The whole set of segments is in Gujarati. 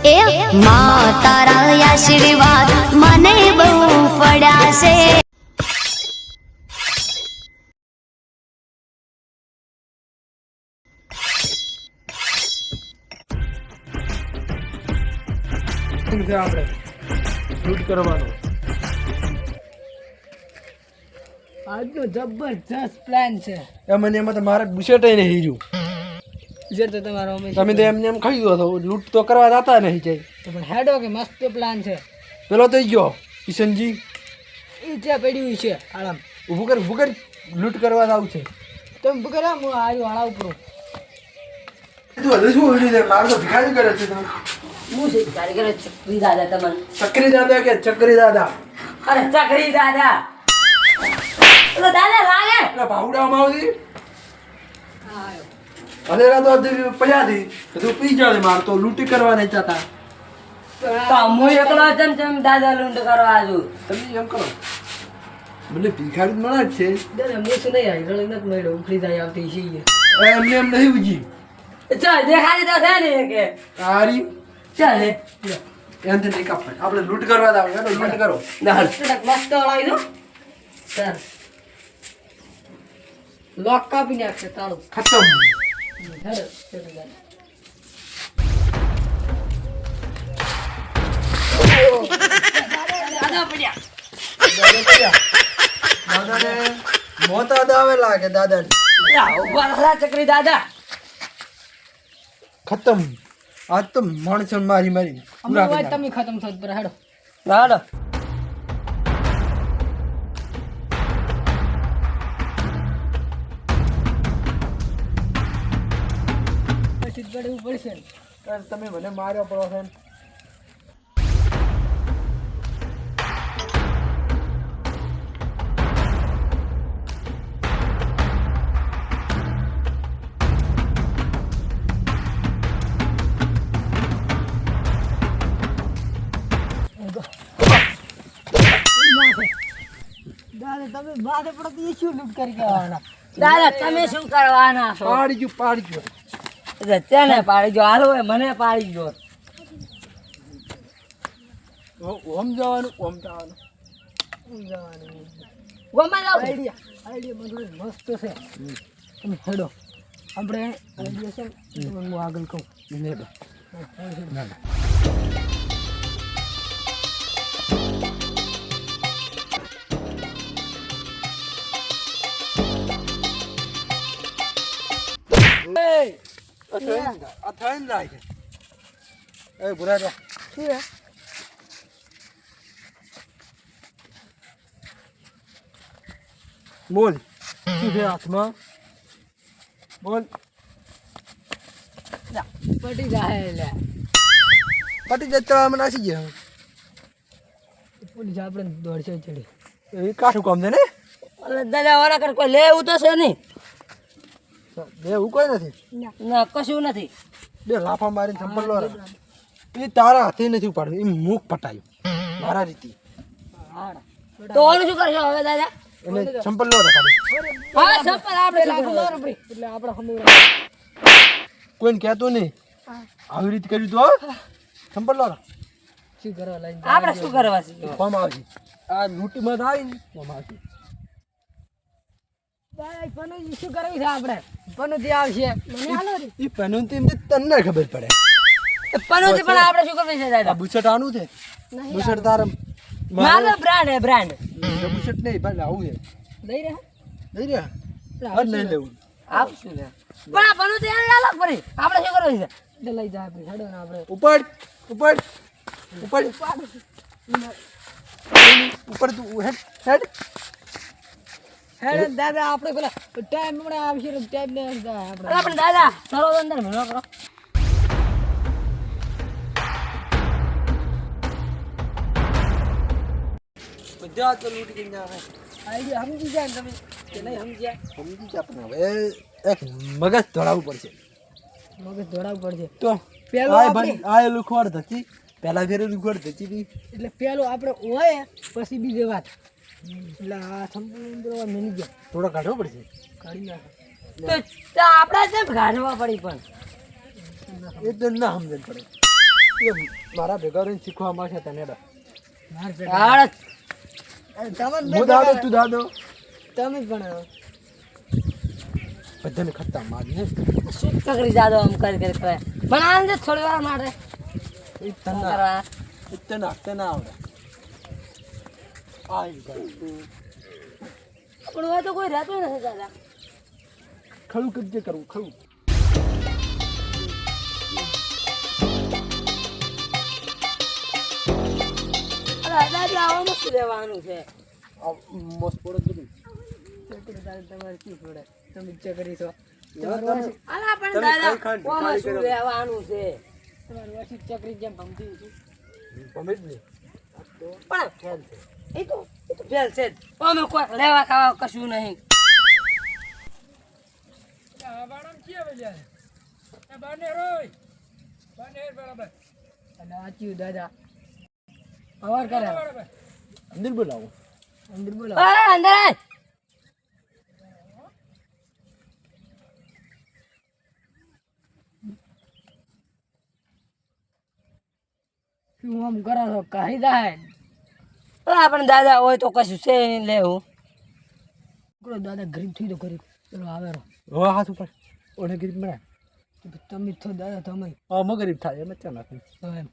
એ માં તારા આશીર્વાદ મને બહુ પડ્યા છે. આપણે લૂંટ કરવાનો આજનો જબરજસ્ત પ્લાન છે. એમાં તો મારે બુશેટ નહીં હીર્યું. બુશેટ તો તમારો તમે તો એમને એમ ખાઈ દો તો લૂંટ તો કરવા જતા નહીં જાય. પણ હેડો કે મસ્ત પ્લાન છે. પેલો તો ગયો કિશનજી એ ત્યાં પડ્યું છે આરામ. ઊભું કર લૂંટ કરવા જાવ છે. તમે ઊભું કર્યા હું આર્યું હાળા ઉપર તું હજુ શું ઉડી દે મારે તો ભિખારી કરે છે તમે. હું છે કારીગર ચકરી દાદા તમને. ચકરી દાદા કે ચકરી દાદા? અરે ચકરી દાદા. તો દાદા લાગે એટલે ભાવડામાં આવતી અલેરા તો પડ્યા હતી તું પી જાડે માર તો લૂંટી કરવા નહીં ચાતા. તો હું એકલો ચમ દાદા લૂંટ કરવા આજુ. તમે એમ કરો મને ભિખારી મળે જ છે દાદા હું શું નહીં આવી રળ નથી મળ્યો ઉફરી જાય આવતી છે એમને એમ નહીં ઉજી ચાલ દેખાડી તો છે ને કે તારી ચાલ એનથી નહીં કાપડ આપણે લૂંટ કરવા જાવ હેડો લૂંટ કરો. મસ્ત હળાવી દો સર. લોક કાપી નાખશે તાળું. ખતમ. હેડો ચલો દાદા. દાદા પડ્યા. દાદાને મોતા આવે લાગે દાદાને. ઉભા ચકરી દાદા. ખતમ. આજ તો માણસો મારી મારી પૂરા અમે કરી વાત તમે ખતમ થત પર હેડો. હાલો પછી જ પડવું પડશે ને. નાખ્યા. તમે મને માર્યો પડો છે દાદા તમે માથે પડતી શું લૂંટ કરી કહેવાના? દાદા તમે શું કરવાના છો? પાડી ગયો તેને પાડી ગયો હાલો મને પાડી ગયો. ઓમ જવાનું ગોમાં જાવ આઈડિયા બધું મસ્ત છે. તમે હેડો આપણે આઈડિયા છે ને હું આગળ કહું. બોલ શું છે હાથમાં? બોલ. પટી જાય લે પટી જતા મને નાસી ગયા. પોલીસ આપણે દોડશે ચડી. એ કાઠું કામ છે ને દાદા વાળા કર કોઈ લેવું તો છે નહીં. બે એવું કોઈ નથી. ના કશું નથી. બે લાફા મારીને ચંપલ લો એ તારા હાથે નથી ઉપાડ્યું એ મુખ પટાયું મારા રીતે. તો ઓલું શું કરશો હવે દાદા? એને ચંપલ લો રખાડી. હા સપર આપણે લાખો શું લો ભાઈ એટલે આપણે હમું કોઈને કહેતો નહીં આવી રીતે કર્યું તો ચંપલ લો શું કરવા લાગી આપણે શું કરવા છે? ફોર્મ આવશે આ લૂંટીમાં આવી ને ફોર્મ આવશે. ભાઈ પનોજી શું કરવી છે આપણે? પનોજી આવશે મને હાલો રે. એ પેનું તને ખબર પડે. પનોતી પણ આપણે શું કરવી છે આ દાદા? બુશર્ટ આનું છે બુશર્ટ તારે મારો બ્રાન્ડ હે બ્રાન્ડ. બુશર્ટ નહીં ભાઈ આવું છે લઈ રહ્યા નહીં રહ્યા હજ નહીં લેવું. આપશું લે. પણ આ પનોતી આને અલગ પડી. આપણે શું કરવી છે? એટલે લઈ જાય આપણે હેડો ને આપણે ઉપર તું હેડ હેડો દાદા આપણે પેલા ટાઈમ હમણાં આવશે ટાઈમ ને આપણે આપણે દાદા ચલો તો અંદર મેળો કરો. બધા તો લૂંટી ગઈ આવે આઈડિયા સમજી જાય ને તમે કે નહીં સમજ્યા? સમજી જા પણ હવે એક મગજ દોડાવવું પડશે મગજ દોડાવવું પડશે. તો પેલો આ આપણે ભાઈ આ લુખવાડ થતી પહેલા ફેરે લુખવાડ થતી હતી એટલે પેલો આપણે હોય પછી બીજી વાત. એટલે આ સંપૂર્ણ મેની ગયા થોડો કાઢવો પડશે. કાઢી નાખો. તો આપણે કેમ કાઢવા પડી પણ? એ તો ના સમજણ પડે. એ મારા ભેગા રહીને શીખવા મળશે તને હેડો. હાડ હું દાદો તું દાદો તમે જ ભણાવો. બધાને ખત્તા મારી શું ચકરી જાદો આમ કરી કરે પણ આને થોડી વાર માટે એ શું તને કરવા તને ના આવડે આઈ ગયું પણ હવે તો કોઈ રહેતું નથી દાદા ખરું કબજે કરવું ખરું અરે દાદા આવામાં શું રહેવાનું છે આ મસ્ત પડે બધું ચકરી દાદા તમારે શું પડે? તમે ચકરી છો. અલા પણ તમે દાદા કઈ ખાંડ આમાં ખાલી શું કર્યો? રહેવાનું છે તમારી વાસી ચકરી જેમ ભમતી હતી. ગમે જ નહીં પણ એ તો ફેલ છે જ. અમે કોઈ લેવા ખાવા કશું નહીં અને આચ્યું દાદા અવાર કરે અંદર બોલાવો અંદર બોલો. અરે અંદર આય. શું આમ કરો છો? કહી દાય અલા પણ દાદા હોય તો કશું છે નહીં લેવું કરો દાદા ગરીબ થઈ તો ગરીબ ચલો આવે રહો. હવે હાથ ઉપર ઓને ગરીબ મળે તમે જ છો દાદા તમે આમાં ગરીબ થાય એમ ચા નાખી તો એમ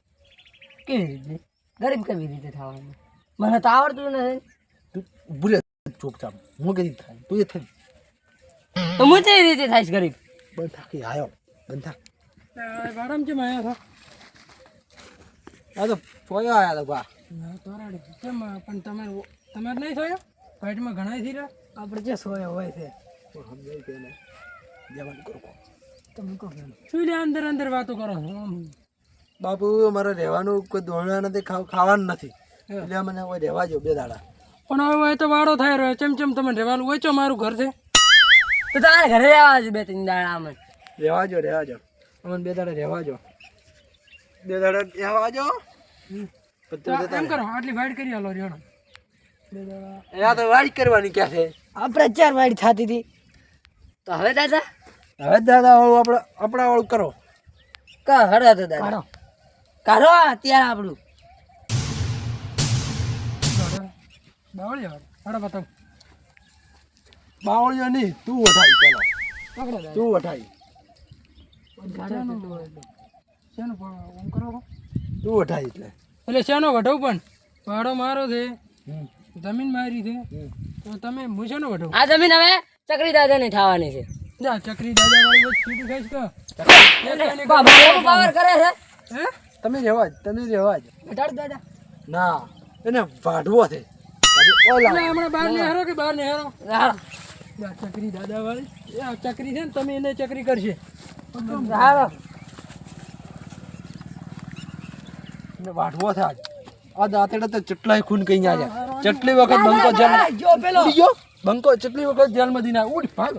કેવી રીતે ગરીબ કેવી રીતે થવાનું મને તો આવડતું નથી તું ભૂલે ચૂપચાપ હું ગરીબ થાય તું એ થઈ તો હું કેવી રીતે થઈશ ગરીબ બંધ થાકી આવ્યો બંધ થાક વાડામ કેમ આવ્યા આ તો સોયા આવ્યા હતા બા છો? તોરાડી કેમ પણ તમારે નહીં થયો ફાઇટમાં ઘણા થી રહ્યા આપણે જે સોયા હોય છે સમજાય કે ને જવાનું કરો તમે કહો શું લે અંદર અંદર વાતો કરો છો આમ બાપુ મારે રહેવાનું કોઈ દોડવા નથી ખાવાનું નથી એટલે મને હવે રહેવા જો બે દાડા પણ હવે તો વાડો થાય રહ્યો ચમ તમે રહેવાનું હોય છો મારું ઘર છે તો તારે ઘરે રહેવા છે બે ત્રણ દાડા આમ રહેવા જો અમને બે દાડા રહેવા જો બે દાડા રહેવા જો એમ કરો આટલી વાઇટ કરી આલો રેડો અહીંયા તો વાડી કરવાની ક્યાં છે આપણે 4 વાઇટ થતી હતી તો હવે દાદા હવે દાદા વાળું આપણે આપણા વાળું કરો કા હડો તો દાદા કાઢો અત્યારે આપણું બાવળી હાડો બતાવ બાવળીઓ નહીં તું વઠાઈ ચાલો પકડો દાદા તું વઠાઈ શેનું ઓમ કરો તું વઠાઈ એટલે શેનો વઢવ પણ વાડો મારો છે હમ જમીન મારી છે હમ તો તમે હું શેનો વઢવ આ જમીન હવે ચકરી દાદા ની થવાની છે જા ચકરી દાદા વાળી વચ્ચે છૂટી ખાઈશ તો પાવર કરે છે હે તમે રહેવા જ ઘટાડ દાદા ના એને વાઢવો છે ઓલા એટલે હમણાં બહાર ને હારો કે બહાર ને હારો હાલો. જા ચકરી દાદા વાળી એ આ ચકરી છે ને તમે એને ચકરી કરશે હાલો. એને વાઢવો છે આજ આ દાંતેડા તો ચટલાય ખૂન કઈ ના જાય ચટલી વખત બંકો જેલ જો પેલો ઉડી ગયો બંકો ચટલી વખત જેલમાં દીના ઉડ ભાગ